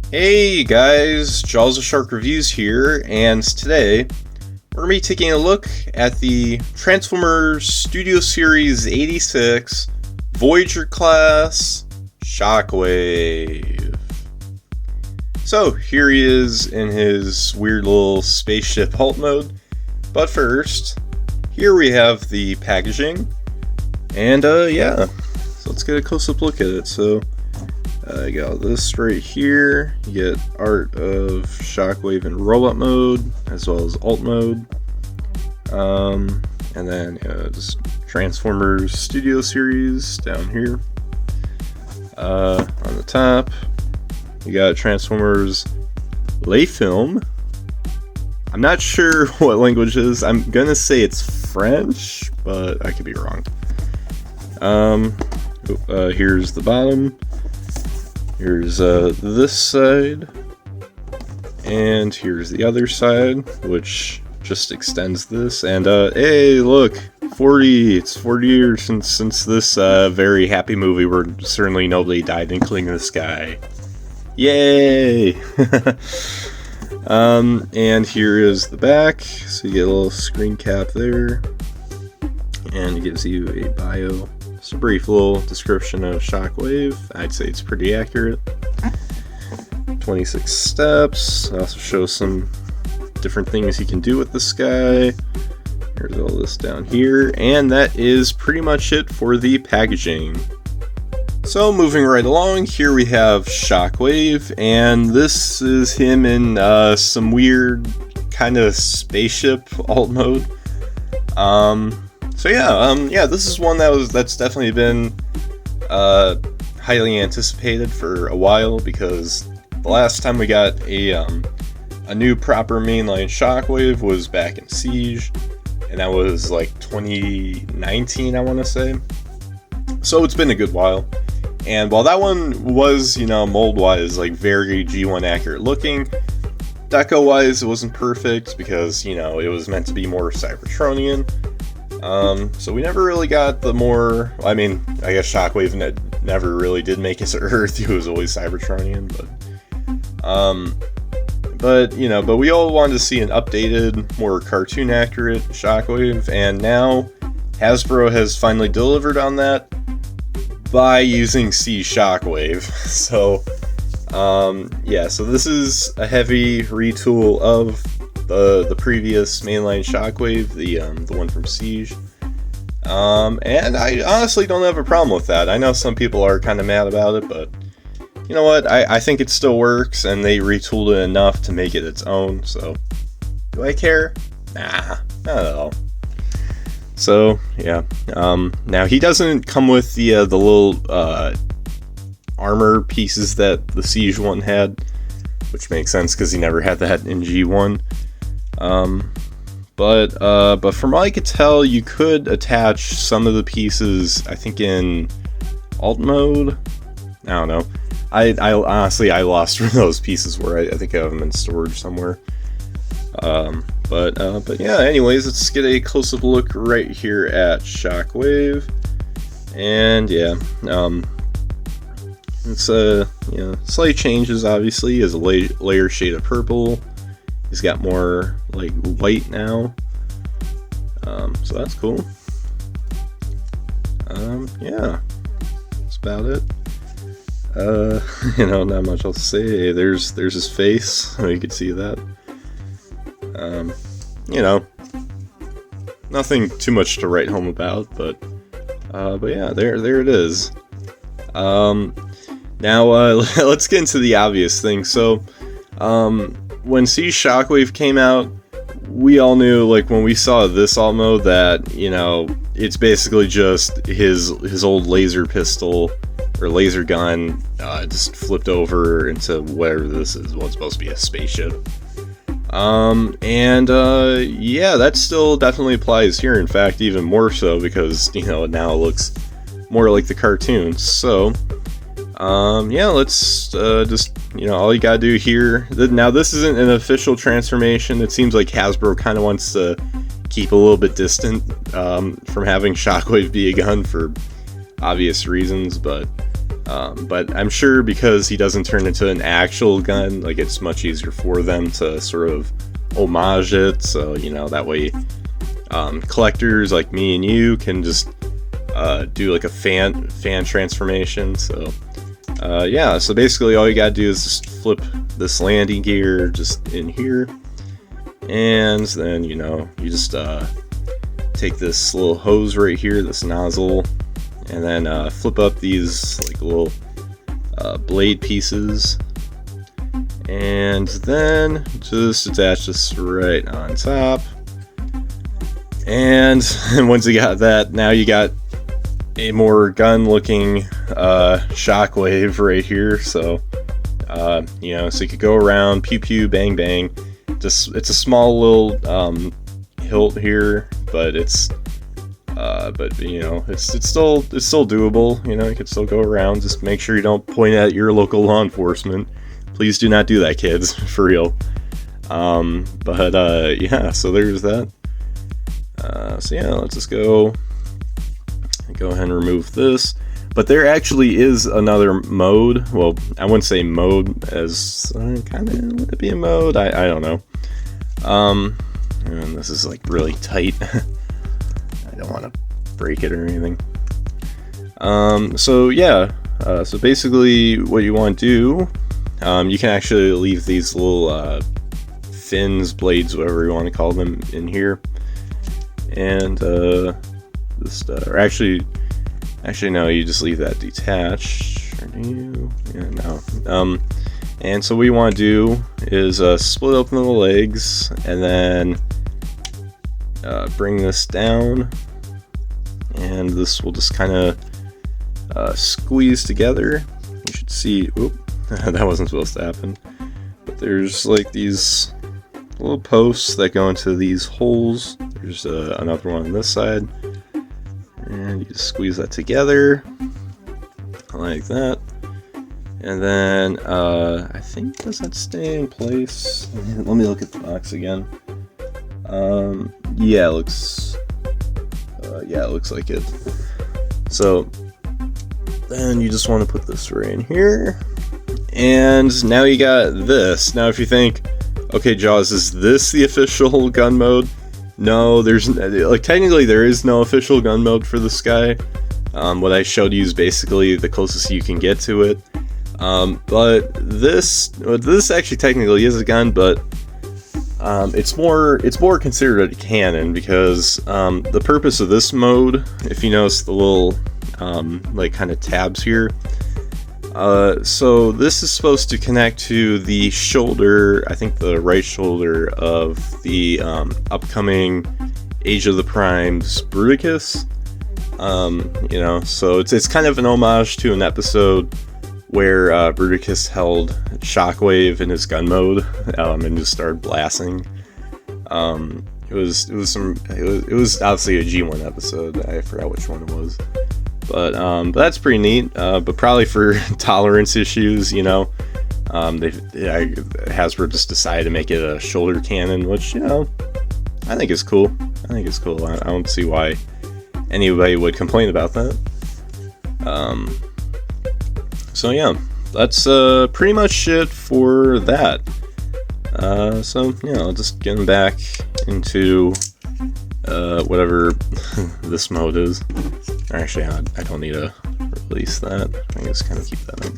Hey guys, JawsTheSharkReviews here, and today we're going to be taking a look at the Transformers Studio Series 86 Voyager class Shockwave. So here he is in his weird little spaceship alt mode, but first, here we have the packaging, and yeah, so let's get a close-up look at it. So I got this right here. You get art of Shockwave in robot mode as well as alt mode, and then just Transformers Studio Series down here. On the top, you got Transformers lay film. I'm not sure what language it is. I'm gonna say it's French, but I could be wrong. Here's the bottom. Here's this side, and here's the other side, which just extends this. And hey, look, 40! It's 40 years since this very happy movie where certainly nobody died including this guy. Yay! And here is the back, so you get a little screen cap there, and it gives you a bio. Just a brief little description of Shockwave. I'd say it's pretty accurate. 26 steps. It also shows some different things you can do with this guy. There's all this down here. And that is pretty much it for the packaging. So moving right along, here we have Shockwave. And this is him in some weird kind of spaceship alt mode. So yeah, this is one that's definitely been highly anticipated for a while, because the last time we got a new proper mainline Shockwave was back in Siege, and that was like 2019, I want to say. So it's been a good while, and while that one was, mold-wise, like very G1 accurate looking, deco-wise it wasn't perfect because, it was meant to be more Cybertronian. So we never really got the more, I guess Shockwave never really did make it to Earth. He was always Cybertronian, but we all wanted to see an updated, more cartoon accurate Shockwave, and now Hasbro has finally delivered on that by using C Shockwave. So, so this is a heavy retool of the previous mainline Shockwave, the one from Siege, and I honestly don't have a problem with that. I know some people are kind of mad about it, but you know what? I think it still works, and they retooled it enough to make it its own. So, do I care? Nah, not at all. So yeah, now he doesn't come with the little armor pieces that the Siege one had, which makes sense because he never had that in G1. But from what I could tell, you could attach some of the pieces, I think, in alt mode. I don't know. I honestly, I lost where those pieces were. I think I have them in storage somewhere. But yeah, anyways, let's get a close-up look right here at Shockwave. And yeah, it's slight changes, obviously. He has a layer shade of purple. He's got more like white now, so that's cool. Yeah, that's about it. Not much else to say. Hey, there's his face. You can see that. Nothing too much to write home about, but yeah, there it is. Now let's get into the obvious thing. So, when C Shockwave came out, we all knew, like, when we saw this alt mode, that, it's basically just his old laser pistol or laser gun just flipped over into whatever this is. What's supposed to be a spaceship. Yeah, that still definitely applies here. In fact, even more so, because, it now looks more like the cartoons. So, yeah, let's just, all you gotta do here. Now, this isn't an official transformation. It seems like Hasbro kind of wants to keep a little bit distant from having Shockwave be a gun for obvious reasons, but But I'm sure because he doesn't turn into an actual gun, like, it's much easier for them to sort of homage it, so, you know, that way collectors like me and you can just do like a fan transformation. So yeah, so basically all you gotta do is just flip this landing gear just in here, and then, you know, you just take this little hose right here, this nozzle, and then flip up these like little blade pieces, and then just attach this right on top. And once you got that, now you got a more gun looking Shockwave right here. So you know, so you could go around, pew pew, bang bang. Just, it's a small little hilt here, but it's you know, it's still doable. You know, you could still go around. Just make sure you don't point at your local law enforcement. Please do not do that, kids, for real. But yeah, so there's that. So yeah, let's just go ahead and remove this. But there actually is another mode. Well, I wouldn't say mode, as kind of, would it be a mode? I don't know. And this is like really tight. I don't want to break it or anything. So yeah, so basically what you want to do, you can actually leave these little fins, blades, whatever you want to call them, in here. And just or actually no, you just leave that detached. Or do you? Yeah, no. And so what you want to do is split open the legs, and then bring this down, and this will just kind of squeeze together. You should see. Oop, that wasn't supposed to happen. But there's like these little posts that go into these holes. There's another one on this side, and you just squeeze that together like that. And then I think, does that stay in place? Let me look at the box again. Yeah, it looks like it. So then you just want to put this right in here, and now you got this. Now if you think, okay, Jaws, is this the official gun mode? No, there's, like, technically there is no official gun mode for this guy. What I showed you is basically the closest you can get to it. But this actually technically is a gun, but it's more considered a cannon, because the purpose of this mode, if you notice the little like kind of tabs here, so this is supposed to connect to the shoulder, I think the right shoulder of the upcoming Age of the Primes Bruticus. You know, so it's kind of an homage to an episode where Bruticus held Shockwave in his gun mode and just started blasting. It was obviously a G1 episode. I forgot which one it was. But that's pretty neat. But probably for tolerance issues, you know, Hasbro just decided to make it a shoulder cannon, which, you know, I think is cool. I don't see why anybody would complain about that. So yeah, that's pretty much it for that. So yeah, I'll just get back into whatever this mode is. Actually, I don't need to release that. I can just kind of keep that up.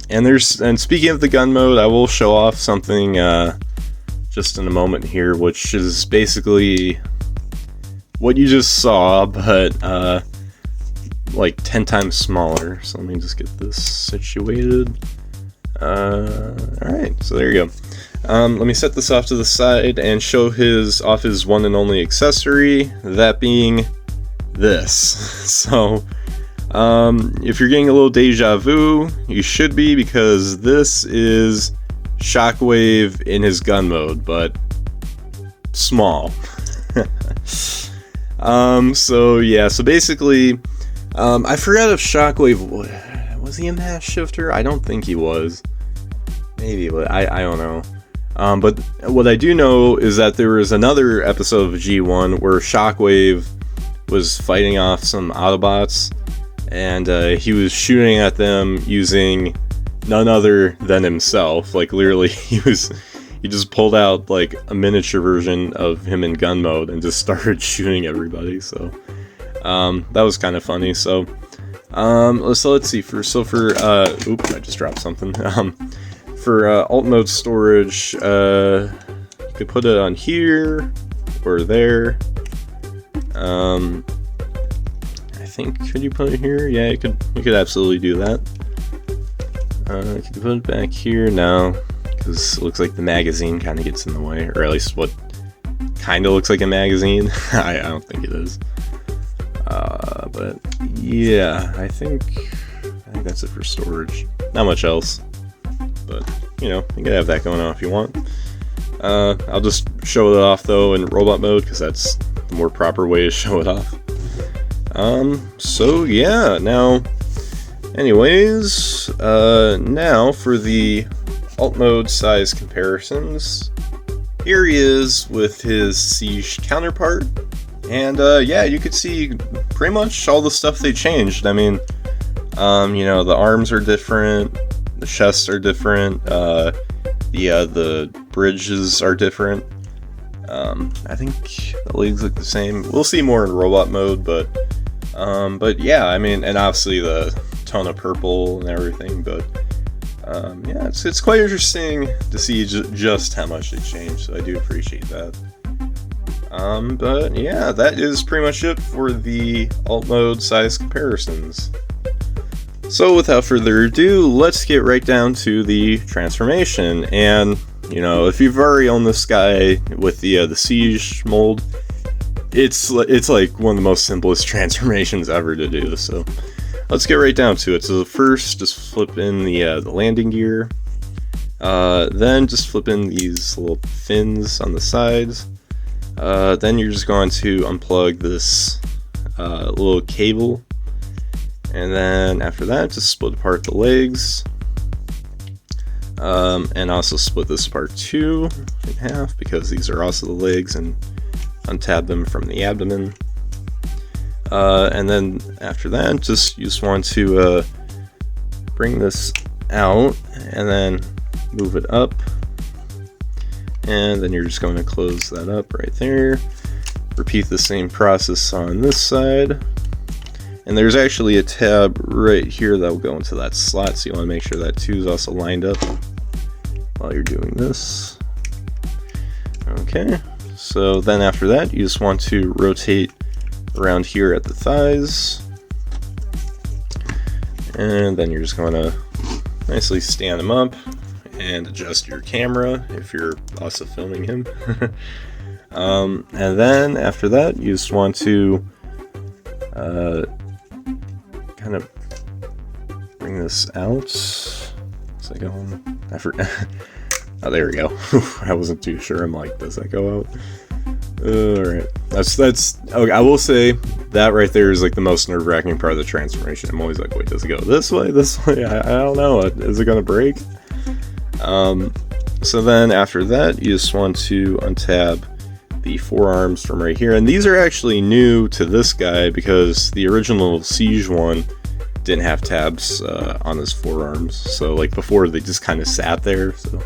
And speaking of the gun mode, I will show off something just in a moment here, which is basically what you just saw, but like 10 times smaller. So let me just get this situated. Alright, so there you go. Let me set this off to the side and show off his one and only accessory, that being this. So if you're getting a little deja vu, you should be, because this is Shockwave in his gun mode, but small. So yeah, so basically, I forgot if Shockwave, was he a mass shifter? I don't think he was. Maybe, but I don't know. But what I do know is that there was another episode of G1 where Shockwave was fighting off some Autobots, and he was shooting at them using none other than himself. Like literally, he just pulled out like a miniature version of him in gun mode and just started shooting everybody. So that was kind of funny. So let's see. Oops, I just dropped something. For alt mode storage, you could put it on here or there. I think, could you put it here? Yeah, you could absolutely do that. You could put it back here. No, because it looks like the magazine kind of gets in the way, or at least what kind of looks like a magazine. I don't think it is. But yeah, I think that's it for storage. Not much else, but you know, you can have that going on if you want. I'll just show it off though in robot mode because that's the more proper way to show it off. So yeah, now anyways, now for the alt mode size comparisons. Here he is with his Siege counterpart, and yeah, you could see pretty much all the stuff they changed. I mean, you know, the arms are different, the chests are different, the bridges are different. I think the legs look the same. We'll see more in robot mode, but yeah, I mean, and obviously the tone of purple and everything, but yeah, it's quite interesting to see just how much they changed, so I do appreciate that. But yeah, that is pretty much it for the alt mode size comparisons. So without further ado, let's get right down to the transformation. And you know, if you've already owned this guy with the Siege mold, it's like one of the most simplest transformations ever to do. So let's get right down to it. So first, just flip in the landing gear. Then just flip in these little fins on the sides. Then you're just going to unplug this little cable. And then after that, just split apart the legs. And also split this apart too in half, because these are also the legs, and untab them from the abdomen. And then after that, you just want to bring this out and then move it up, and then you're just going to close that up right there. Repeat the same process on this side, and there's actually a tab right here that will go into that slot, so you want to make sure that too is also lined up while you're doing this. Okay, so then after that, you just want to rotate around here at the thighs, and then you're just going to nicely stand him up and adjust your camera if you're also filming him. And then after that, you just want to kind of bring this out. Is that going? I forgot. Oh, there we go. I wasn't too sure. I'm like, does that go out? Alright. That's okay. I will say that right there is like the most nerve-wracking part of the transformation. I'm always like, wait, does it go this way? This way? I don't know. Is it gonna break? So then after that, you just want to untab the forearms from right here. And these are actually new to this guy because the original Siege one didn't have tabs on his forearms. So like before, they just kind of sat there. So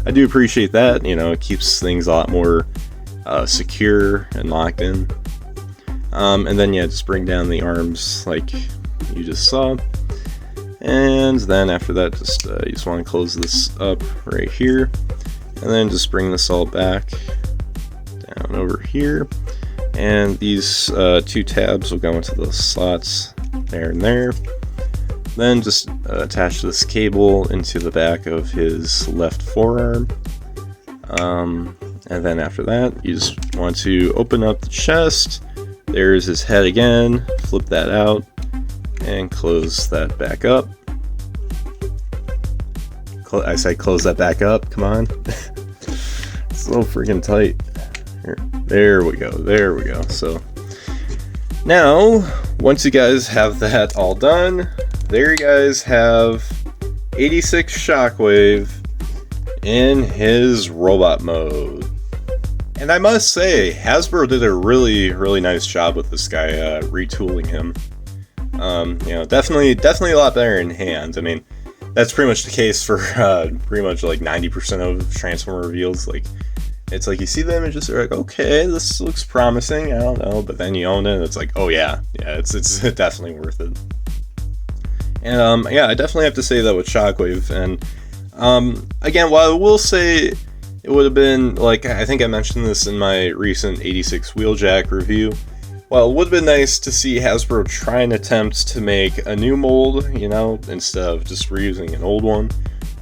I do appreciate that. You know, it keeps things a lot more secure and locked in. And then yeah, just bring down the arms like you just saw. And then after that, you just want to close this up right here, and then just bring this all back down over here. And these two tabs will go into the slots there and there. Then just attach this cable into the back of his left forearm. And then after that, you just want to open up the chest. There's his head again. Flip that out and close that back up. I say close that back up. Come on. It's a little freaking tight. There we go. There we go. So now, once you guys have that all done, there you guys have 86 Shockwave in his robot mode. And I must say, Hasbro did a really, really nice job with this guy, retooling him. You know, definitely a lot better in hand. I mean, that's pretty much the case for pretty much like 90% of Transformer reveals. Like, it's like you see the images, you're like, okay, this looks promising, I don't know, but then you own it, and it's like, oh yeah, it's definitely worth it. And yeah, I definitely have to say that with Shockwave. And again, while I will say it would have been, like, I think I mentioned this in my recent 86 Wheeljack review, well, it would have been nice to see Hasbro try and attempt to make a new mold, you know, instead of just reusing an old one.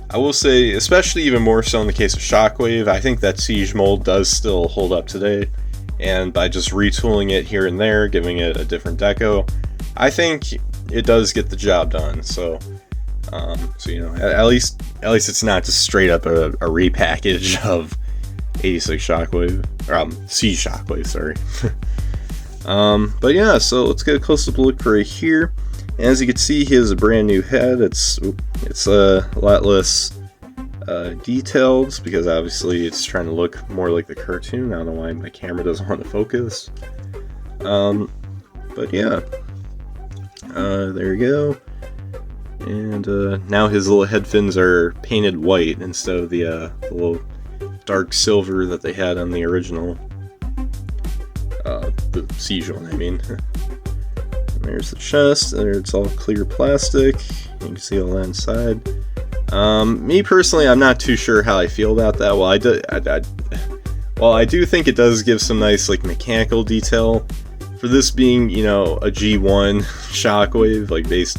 I will say, especially even more so in the case of Shockwave, I think that Siege mold does still hold up today, and by just retooling it here and there, giving it a different deco, I think it does get the job done. So, you know, at least it's not just straight up a repackage of 86 Shockwave, or Siege Shockwave, sorry. But yeah, so let's get a close-up look right here. And as you can see, he has a brand new head. It's a lot less detailed, because obviously it's trying to look more like the cartoon. I don't know why my camera doesn't want to focus. But yeah, there you go. And now his little head fins are painted white instead of the little dark silver that they had on the original, the Siege one, I mean. There's the chest, there it's all clear plastic, you can see all that inside. Me personally, I'm not too sure how I feel about that. Well, I do think it does give some nice, like, mechanical detail. For this being, you know, a G1 Shockwave, like, based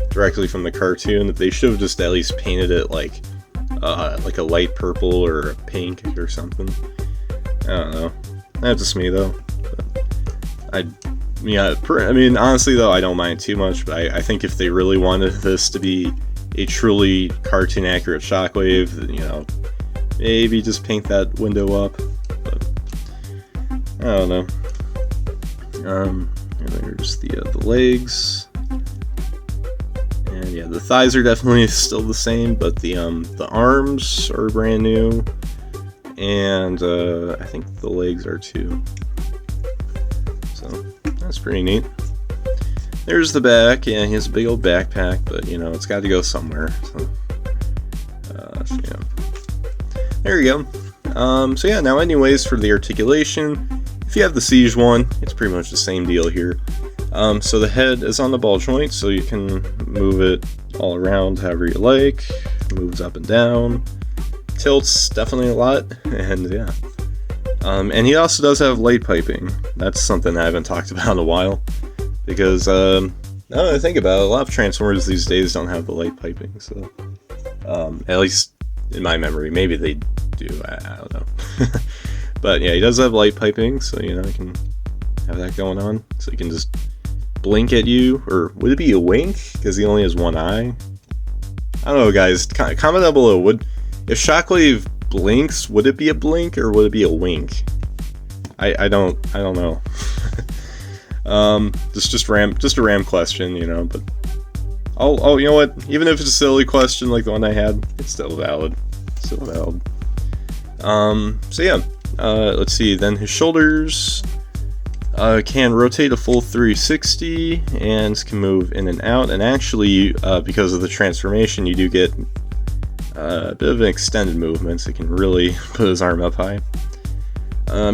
directly from the cartoon, that they should have just at least painted it like a light purple or a pink or something. I don't know. That's just me, though. Yeah, I mean, honestly, though, I don't mind too much, but I think if they really wanted this to be a truly cartoon-accurate Shockwave, you know, maybe just paint that window up, but I don't know. And there's the legs, and yeah, the thighs are definitely still the same, but the arms are brand new, and I think the legs are too. So that's pretty neat. There's the back. Yeah, he has a big old backpack, but you know, it's got to go somewhere. So, yeah. There you go. So yeah, now anyways, for the articulation, if you have the Siege one, it's pretty much the same deal here. So the head is on the ball joint, so you can move it all around however you like. Moves up and down. Tilts definitely a lot, and yeah. And he also does have light piping. That's something I haven't talked about in a while, because now that I think about it, a lot of Transformers these days don't have the light piping, so at least in my memory, maybe they do, I don't know. But yeah, he does have light piping, so you know, you can have that going on, so he can just blink at you, or would it be a wink, because he only has one eye? I don't know, guys, comment down below, if Shockwave blinks, would it be a blink or would it be a wink? I don't know. Just a ram question, you know, but you know what, even if it's a silly question like the one I had, it's still valid. So yeah, let's see, then his shoulders can rotate a full 360 and can move in and out, and actually because of the transformation you do get a bit of an extended movement, so he can really put his arm up high.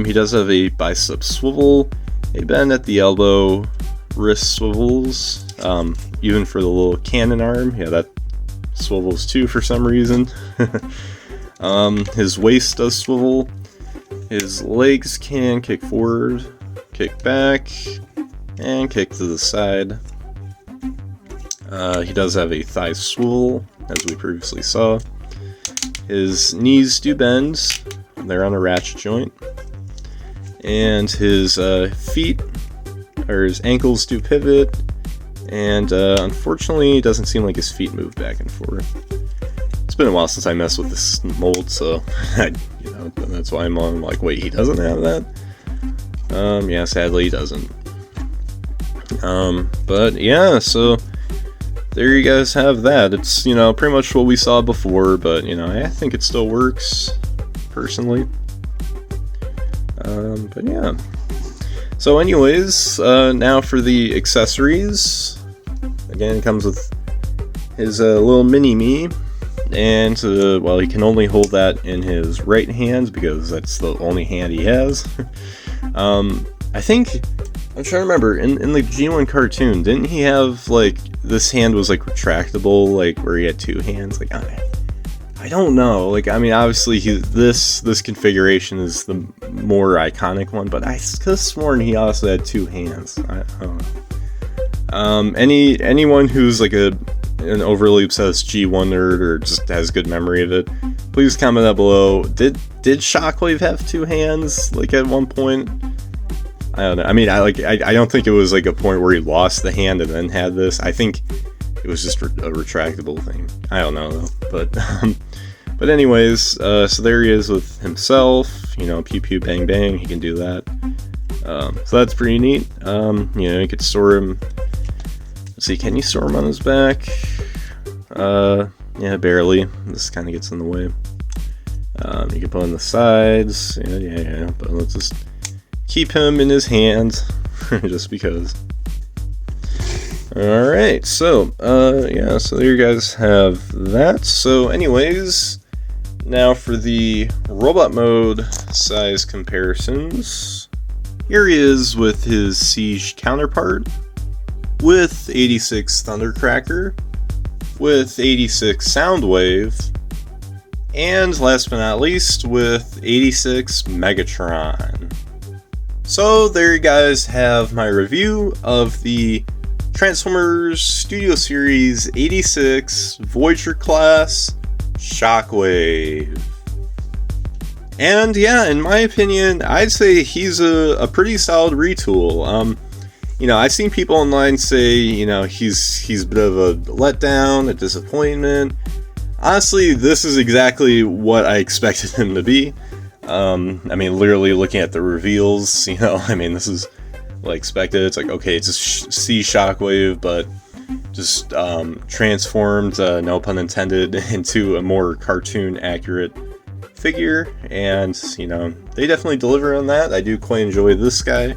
He does have a bicep swivel, a bend at the elbow, wrist swivels, even for the little cannon arm. Yeah, that swivels too for some reason. His waist does swivel. His legs can kick forward, kick back, and kick to the side. He does have a thigh swivel, as we previously saw. His knees do bend, they're on a ratchet joint. And his feet, or his ankles do pivot, and unfortunately it doesn't seem like his feet move back and forth. It's been a while since I messed with this mold, so you know, that's why I'm like, wait, he doesn't have that? Yeah, sadly he doesn't. But yeah, so there you guys have that. It's, you know, pretty much what we saw before, but, you know, I think it still works, personally. But yeah. So anyways, now for the accessories. again, it comes with his little mini-me, and well, he can only hold that in his right hand because that's the only hand he has. I think, I'm trying to remember, in the G1 cartoon, didn't he have, like, this hand was, like, retractable, like, where he had two hands? Like, I don't know. Like, I mean, obviously, this configuration is the more iconic one, but I could have sworn he also had two hands. I don't know. Anyone who's, like, an overly obsessed G1 nerd or just has good memory of it, please comment down below. Did Shockwave have two hands, like, at one point? I don't know. I mean, I don't think it was like a point where he lost the hand and then had this. I think it was just a retractable thing. I don't know though. But anyways, so there he is with himself. You know, pew pew bang bang. He can do that. So that's pretty neat. You know, you could store him. Let's see, can you store him on his back? Yeah, barely. This kind of gets in the way. You can put on the sides. Yeah. But let's just keep him in his hand, just because. Alright, so, yeah, so there you guys have that. So anyways, now for the robot mode size comparisons. Here he is with his Siege counterpart, with 86 Thundercracker, with 86 Soundwave, and last but not least, with 86 Megatron. So there you guys have my review of the Transformers Studio Series 86 Voyager class Shockwave. And yeah, in my opinion, I'd say he's a pretty solid retool. You know, I've seen people online say, you know, he's a bit of a letdown, a disappointment. Honestly, this is exactly what I expected him to be. I mean, literally looking at the reveals, you know, I mean, this is like expected. It's like, okay, it's just see Shockwave, but just transformed, no pun intended, into a more cartoon accurate figure. And, you know, they definitely deliver on that. I do quite enjoy this guy.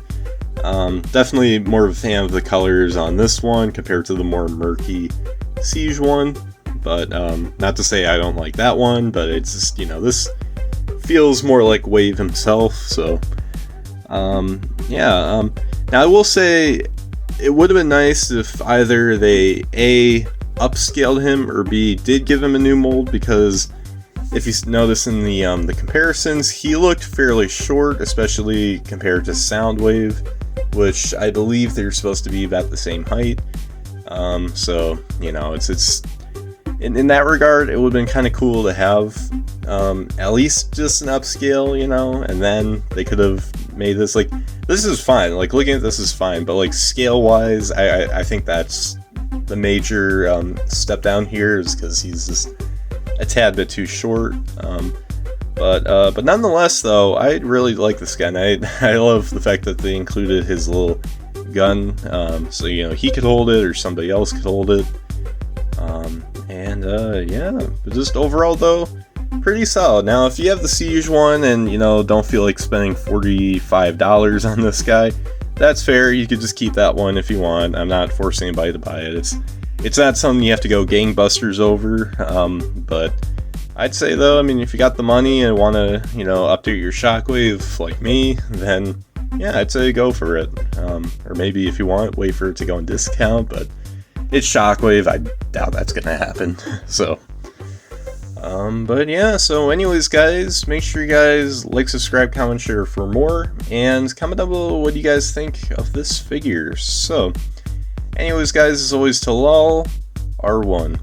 Definitely more of a fan of the colors on this one compared to the more murky Siege one. But not to say I don't like that one, but it's just, you know, this feels more like Wave himself. So yeah, now I will say it would have been nice if either they A, upscaled him, or B, did give him a new mold, because if you notice in the comparisons, he looked fairly short, especially compared to Soundwave, which I believe they're supposed to be about the same height. So, you know, it's in that regard, it would have been kind of cool to have at least just an upscale, you know, and then they could have made this, like, this is fine, like, looking at this is fine, but, like, scale-wise, I think that's the major step down here, is because he's just a tad bit too short. But nonetheless, though, I really like this guy, and I love the fact that they included his little gun, so, you know, he could hold it, or somebody else could hold it. Yeah, but just overall though, pretty solid. Now, if you have the Siege one and, you know, don't feel like spending $45 on this guy, that's fair. You could just keep that one if you want. I'm not forcing anybody to buy it. It's not something you have to go gangbusters over. But I'd say though, I mean, if you got the money and want to, you know, update your Shockwave like me, then yeah, I'd say go for it. Or maybe if you want, wait for it to go on discount, but it's Shockwave, I doubt that's gonna happen. So, but yeah, so anyways, guys, make sure you guys like, subscribe, comment, share for more, and comment down below what you guys think of this figure. So, anyways, guys, as always, till all, R1.